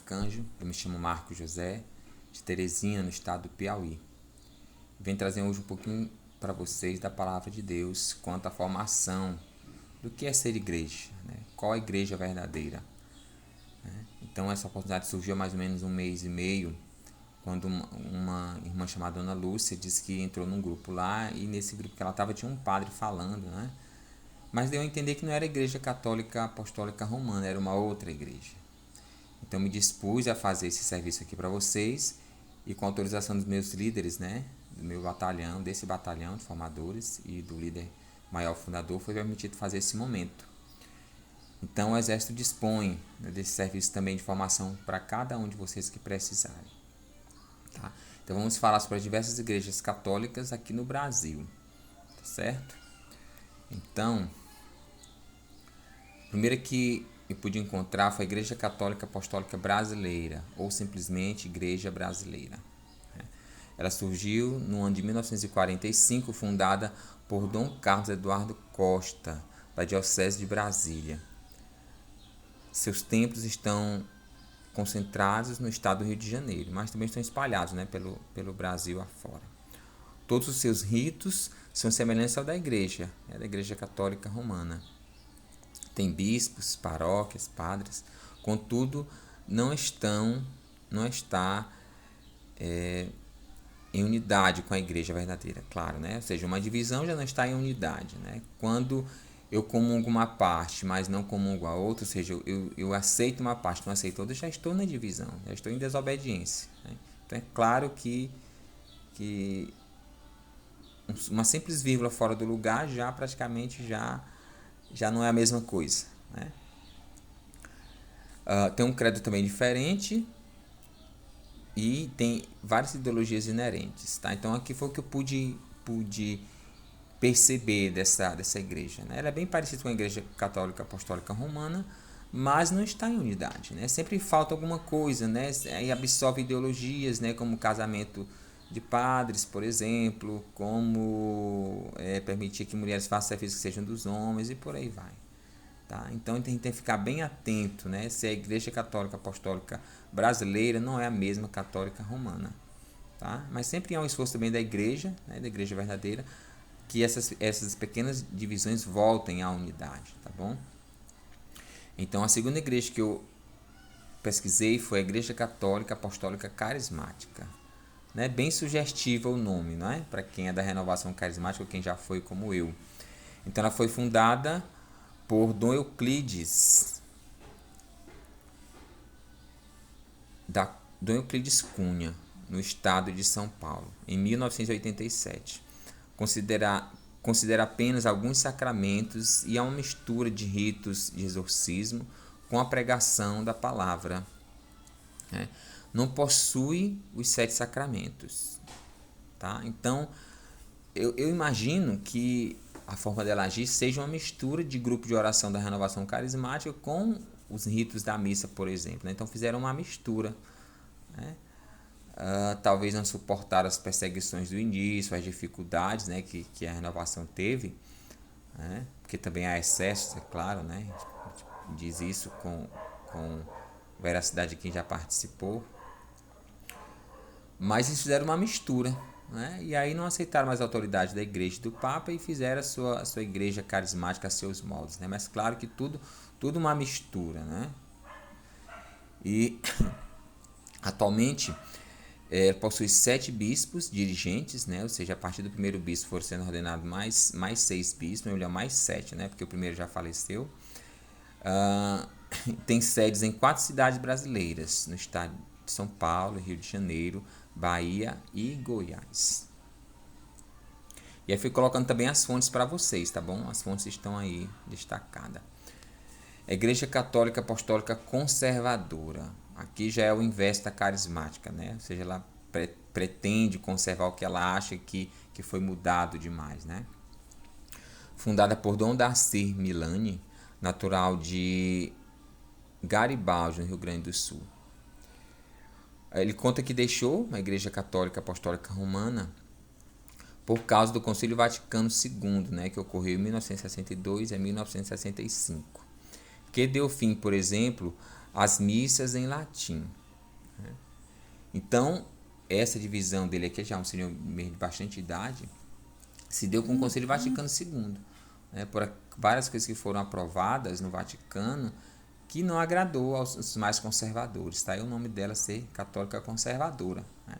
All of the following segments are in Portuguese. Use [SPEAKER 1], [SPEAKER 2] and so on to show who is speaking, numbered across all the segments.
[SPEAKER 1] Arcanjo. Eu me chamo Marcos José, de Teresina, no estado do Piauí. Venho trazer hoje um pouquinho para vocês da palavra de Deus quanto à formação do que é ser igreja, né? Qual a igreja verdadeira, né? Então essa oportunidade surgiu há mais ou menos um mês e meio, quando uma irmã chamada Ana Lúcia disse que entrou num grupo lá, e nesse grupo que ela estava tinha um padre falando, né? Mas deu a entender que não era a Igreja Católica Apostólica Romana, era uma outra igreja. Então me dispus a fazer esse serviço aqui para vocês, e com a autorização dos meus líderes, né, do meu batalhão, desse batalhão de formadores e do líder maior fundador, foi permitido fazer esse momento. Então o Exército dispõe, né, desse serviço também de formação para cada um de vocês que precisarem. Tá? Então vamos falar sobre as diversas igrejas católicas aqui no Brasil, tá certo? Então, a primeira que eu pude encontrar foi a Igreja Católica Apostólica Brasileira, ou simplesmente Igreja Brasileira. Ela surgiu no ano de 1945, fundada por Dom Carlos Eduardo Costa, da Diocese de Brasília. Seus templos estão concentrados no estado do Rio de Janeiro, mas também estão espalhados, né, pelo Brasil afora. Todos os seus ritos são semelhantes ao da Igreja Católica Romana. Tem bispos, paróquias, padres, contudo não está em unidade com a igreja verdadeira, claro, né? Ou seja, uma divisão já não está em unidade, né? Quando eu comungo uma parte, mas não comungo a outra, ou seja, eu aceito uma parte, não aceito outra, já estou na divisão, já estou em desobediência, né? Então é claro que uma simples vírgula fora do lugar já praticamente já não é a mesma coisa, né? Tem um credo também diferente e tem várias ideologias inerentes, tá? Então aqui foi o que eu pude perceber dessa igreja, né? Ela é bem parecida com a Igreja Católica Apostólica Romana, mas não está em unidade, né? Sempre falta alguma coisa, né? E absorve ideologias, né? Como o casamento de padres, por exemplo, como permitir que mulheres façam serviços que sejam dos homens e por aí vai. Tá? Então a gente tem que ficar bem atento, né? Se a Igreja Católica Apostólica Brasileira não é a mesma católica romana. Tá? Mas sempre há um esforço também da igreja, né? Da igreja verdadeira, que essas pequenas divisões voltem à unidade. Tá bom? Então a segunda igreja que eu pesquisei foi a Igreja Católica Apostólica Carismática. Né? Bem sugestivo o nome, não é? Para quem é da renovação carismática ou quem já foi como eu. Então ela foi fundada por Dom Euclides Cunha, no estado de São Paulo, em 1987. Considera apenas alguns sacramentos e há uma mistura de ritos de exorcismo com a pregação da palavra, né? Não possui os 7 sacramentos, tá? Então eu imagino que a forma dela agir seja uma mistura de grupo de oração da renovação carismática com os ritos da missa, por exemplo, né? Então fizeram uma mistura, né? Talvez não suportaram as perseguições do início, as dificuldades, né, que a renovação teve, né? Porque também há excessos, é claro, né? A gente diz isso com veracidade de quem já participou. Mas eles fizeram uma mistura, né? E aí não aceitaram mais a autoridade da igreja e do Papa e fizeram a sua igreja carismática a seus moldes, né? Mas claro que tudo uma mistura, né? E atualmente possui 7 bispos dirigentes, né? Ou seja, a partir do primeiro bispo foram sendo ordenados mais 6 bispos, melhor, mais 7, né? Porque o primeiro já faleceu. Tem sedes em 4 cidades brasileiras, no estado de São Paulo, Rio de Janeiro, Bahia e Goiás. E aí fui colocando também as fontes para vocês, tá bom? As fontes estão aí destacadas. A Igreja Católica Apostólica Conservadora. Aqui já é o inverso da carismática, né? Ou seja, ela pretende conservar o que ela acha que foi mudado demais, né? Fundada por Dom Darcy Milani, natural de Garibaldi, no Rio Grande do Sul. Ele conta que deixou a Igreja Católica Apostólica Romana por causa do Concílio Vaticano II, né, que ocorreu em 1962 a 1965, que deu fim, por exemplo, as missas em latim. Né? Então, essa divisão dele aqui, já é um senhor mesmo de bastante idade, se deu com o Concílio Vaticano II. Né? Por várias coisas que foram aprovadas no Vaticano que não agradou aos mais conservadores. Tá aí o nome dela ser católica conservadora. Né?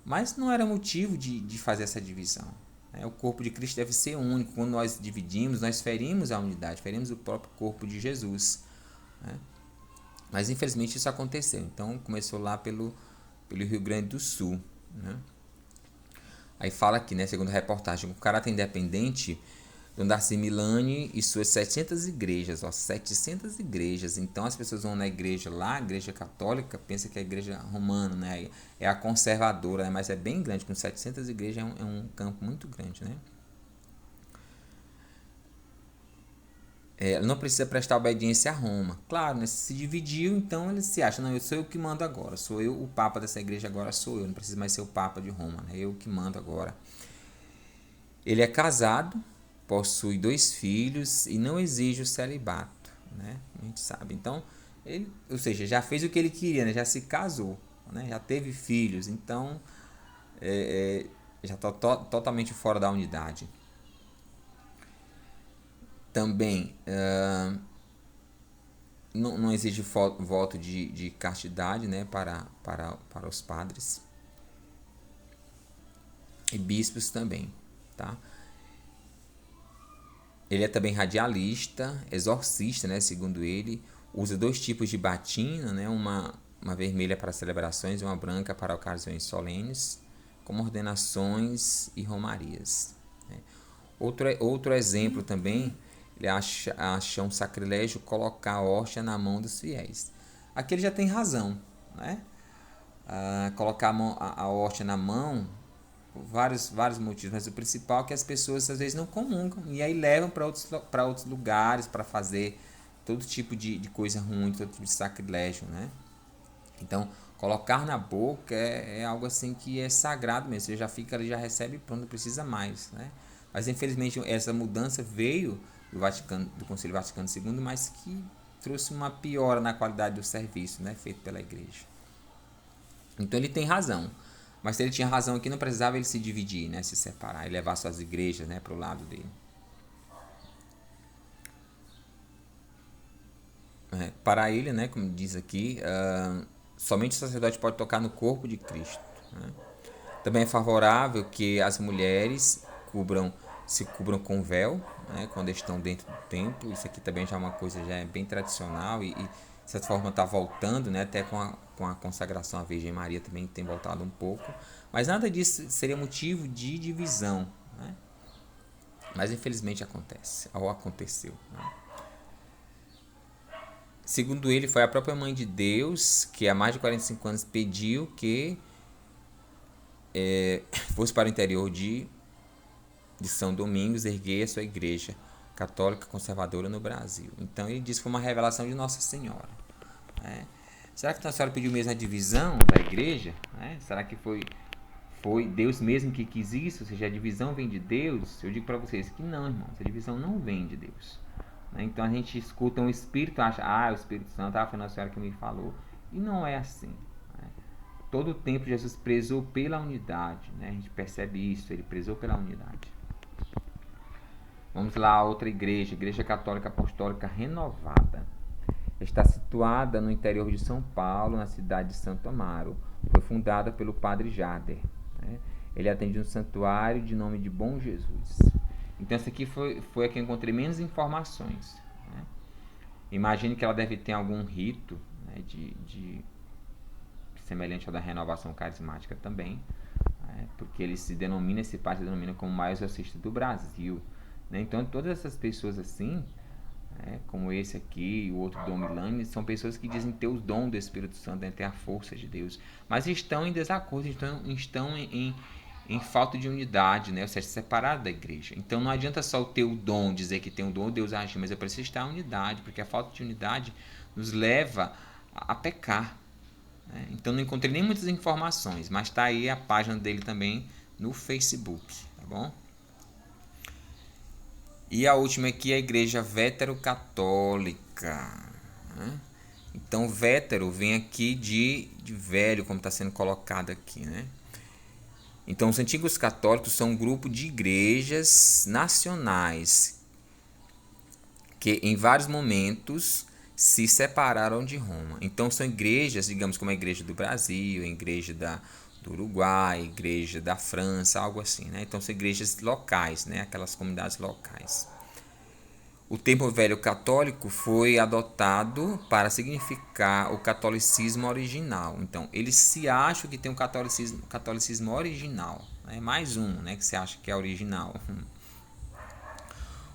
[SPEAKER 1] Mas não era motivo de fazer essa divisão. Né? O corpo de Cristo deve ser único. Quando nós dividimos, nós ferimos a unidade, ferimos o próprio corpo de Jesus. Né? Mas infelizmente isso aconteceu. Então começou lá pelo Rio Grande do Sul. Né? Aí fala aqui, né, segundo a reportagem, o caráter independente do Darcy Milani e suas 700 igrejas, 700 igrejas. Então as pessoas vão na igreja lá, a igreja católica, pensa que é a igreja romana, né, é a conservadora, né, mas é bem grande, com 700 igrejas é um campo muito grande, né. Ela não precisa prestar obediência a Roma. Claro, né, se dividiu, então ele se acha, não, eu sou eu que mando agora, sou eu o papa dessa igreja agora, sou eu, não preciso mais ser o papa de Roma, né, eu que mando agora. Ele é casado, possui 2 filhos e não exige o celibato, né? A gente sabe. Então, ele, ou seja, já fez o que ele queria, né? Já se casou, né? Já teve filhos, então já está totalmente fora da unidade. Também não exige voto de castidade, né? para os padres e bispos também, tá? Ele é também radialista, exorcista, né, segundo ele. Usa 2 tipos de batina, né, uma vermelha para celebrações e uma branca para ocasiões solenes, como ordenações e romarias. Né. Outro exemplo também, ele acha um sacrilégio colocar a hóstia na mão dos fiéis. Aqui ele já tem razão. Né? Colocar a hóstia na mão, vários motivos, mas o principal é que as pessoas às vezes não comungam e aí levam para outros lugares para fazer todo tipo de coisa ruim, todo tipo de sacrilégio, né? Então, colocar na boca é algo assim que é sagrado mesmo, você já fica ali, já recebe pronto, não precisa mais, né? Mas infelizmente essa mudança veio do Concílio Vaticano II, mas que trouxe uma piora na qualidade do serviço, né, feito pela igreja. Então ele tem razão. Mas se ele tinha razão aqui, não precisava ele se dividir, né, se separar e levar suas igrejas, né, para o lado dele. Para ele, né, como diz aqui, somente o sacerdote pode tocar no corpo de Cristo. Né? Também é favorável que as mulheres se cubram com véu, né, quando estão dentro do templo. Isso aqui também já é uma coisa já é bem tradicional e de certa forma está voltando, né, até com a consagração à Virgem Maria também tem voltado um pouco. Mas nada disso seria motivo de divisão. Né? Mas infelizmente aconteceu. Né? Segundo ele, foi a própria Mãe de Deus que há mais de 45 anos pediu que fosse para o interior de São Domingos erguer a sua igreja católica conservadora no Brasil. Então ele disse que foi uma revelação de Nossa Senhora. Né? Será que Nossa Senhora pediu mesmo a divisão da igreja? Né? Será que foi Deus mesmo que quis isso? Ou seja, a divisão vem de Deus? Eu digo para vocês que não, irmãos, a divisão não vem de Deus. Então a gente escuta um espírito, acha, o Espírito Santo, foi Nossa Senhora que me falou. E não é assim. Né? Todo o tempo Jesus prezou pela unidade. Né? A gente percebe isso, ele prezou pela unidade. Vamos lá, a outra igreja, Igreja Católica Apostólica Renovada. Está situada no interior de São Paulo, na cidade de Santo Amaro. Foi fundada pelo Padre Jader. Né? Ele atende um santuário de nome de Bom Jesus. Então essa aqui foi a que eu encontrei menos informações. Né? Imagino que ela deve ter algum rito, né, semelhante ao da renovação carismática também, né, porque esse padre se denomina como o maior exorcista do Brasil. Né? Então todas essas pessoas assim, né, como esse aqui e o outro Dom Milani, são pessoas que dizem ter os dons do Espírito Santo, né, ter a força de Deus, mas estão em desacordo, estão em falta de unidade, né? Ou seja, separado da igreja. Então não adianta só ter o dom, dizer que tem o dom, Deus agir, mas eu preciso estar em unidade, porque a falta de unidade nos leva a pecar. Né? Então não encontrei nem muitas informações, mas está aí a página dele também no Facebook, tá bom? E a última aqui é a Igreja Vétero-Católica. Né? Então, vétero vem aqui de velho, como está sendo colocado aqui, né? Então, os antigos católicos são um grupo de igrejas nacionais que, em vários momentos, se separaram de Roma. Então, são igrejas, digamos, como a Igreja do Brasil, a Igreja do Uruguai, a Igreja da França, algo assim, né? Então, são igrejas locais, né? Aquelas comunidades locais. O termo velho católico foi adotado para significar o catolicismo original. Então, eles se acham que tem um catolicismo original. Né? Mais um, né, que se acha que é original.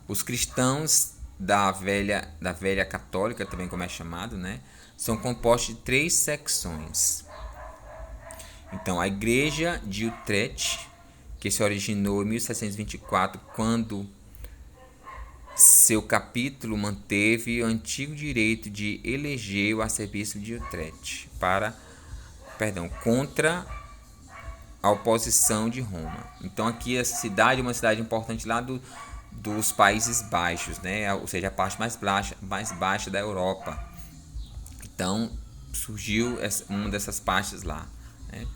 [SPEAKER 1] Os cristãos da velha católica, também como é chamado, né, são compostos de 3 secções. Então, a Igreja de Utrecht, que se originou em 1724, quando seu capítulo manteve o antigo direito de eleger o arcebispo de Utrecht contra a oposição de Roma. Então aqui essa cidade é uma cidade importante lá dos Países Baixos, né? Ou seja, a parte mais baixa da Europa. Então surgiu uma dessas partes lá, né?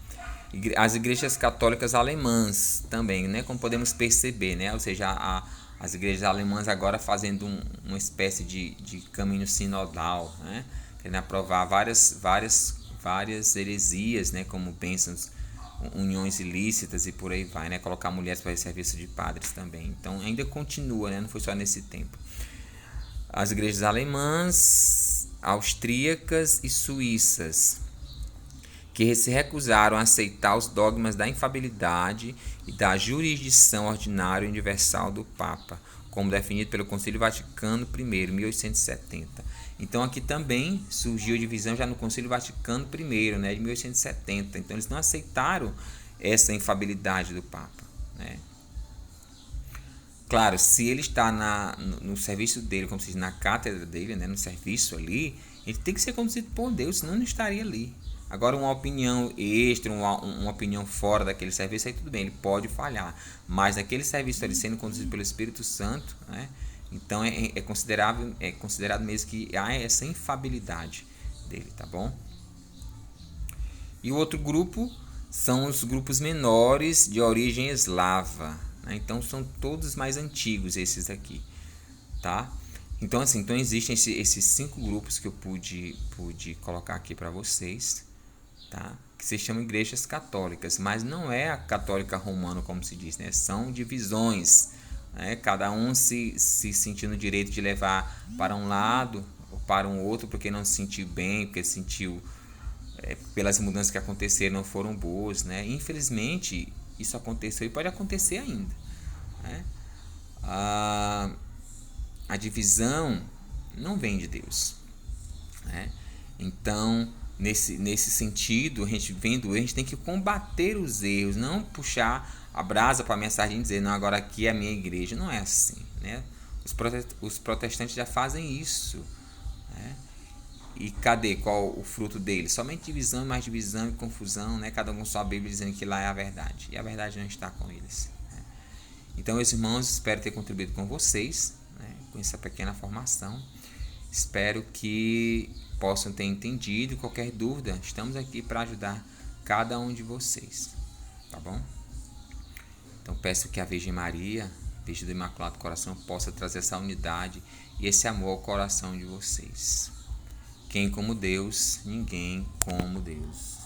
[SPEAKER 1] As igrejas católicas alemãs também, né? Como podemos perceber, né? Ou seja, as igrejas alemãs agora fazendo uma espécie de caminho sinodal, né? Querendo aprovar várias heresias, né? Como bênçãos, uniões ilícitas e por aí vai, né? Colocar mulheres para o serviço de padres também. Então ainda continua, né? Não foi só nesse tempo. As igrejas alemãs, austríacas e suíças, que se recusaram a aceitar os dogmas da infalibilidade e da jurisdição ordinária e universal do Papa, como definido pelo Concílio Vaticano I, 1870. Então aqui também surgiu a divisão já no Concílio Vaticano I, né, de 1870. Então eles não aceitaram essa infalibilidade do Papa, né? Claro, se ele está no serviço dele, como se diz, na cátedra dele, né, no serviço ali, ele tem que ser conduzido por Deus, senão não estaria ali. Agora, uma opinião extra, uma opinião fora daquele serviço, aí tudo bem, ele pode falhar. Mas naquele serviço ele sendo conduzido pelo Espírito Santo, né, então é considerado mesmo que há essa infalibilidade dele, tá bom? E o outro grupo são os grupos menores de origem eslava, né? Então são todos mais antigos esses aqui, tá? Então assim, então existem esses 5 grupos que eu pude colocar aqui para vocês, tá? Que se chamam igrejas católicas, mas não é a católica romana como se diz, né? São divisões, né? Cada um se sentindo o direito de levar para um lado ou para um outro porque não se sentiu bem, porque sentiu pelas mudanças que aconteceram não foram boas, né? Infelizmente isso aconteceu e pode acontecer ainda, né? A divisão não vem de Deus, né? Então nesse sentido, a gente tem que combater os erros, não puxar a brasa para a mensagem e dizer, não, agora aqui é a minha igreja. Não é assim, né? Os protestantes já fazem isso, né? E cadê? Qual o fruto deles? Somente divisão, mais divisão e confusão, né? Cada um com sua Bíblia dizendo que lá é a verdade. E a verdade não está com eles, né? Então, meus irmãos, espero ter contribuído com vocês, né, com essa pequena formação. Espero que possam ter entendido. Qualquer dúvida, estamos aqui para ajudar cada um de vocês, tá bom? Então, peço que a Virgem Maria, Virgem do Imaculado Coração, possa trazer essa unidade e esse amor ao coração de vocês. Quem como Deus, ninguém como Deus.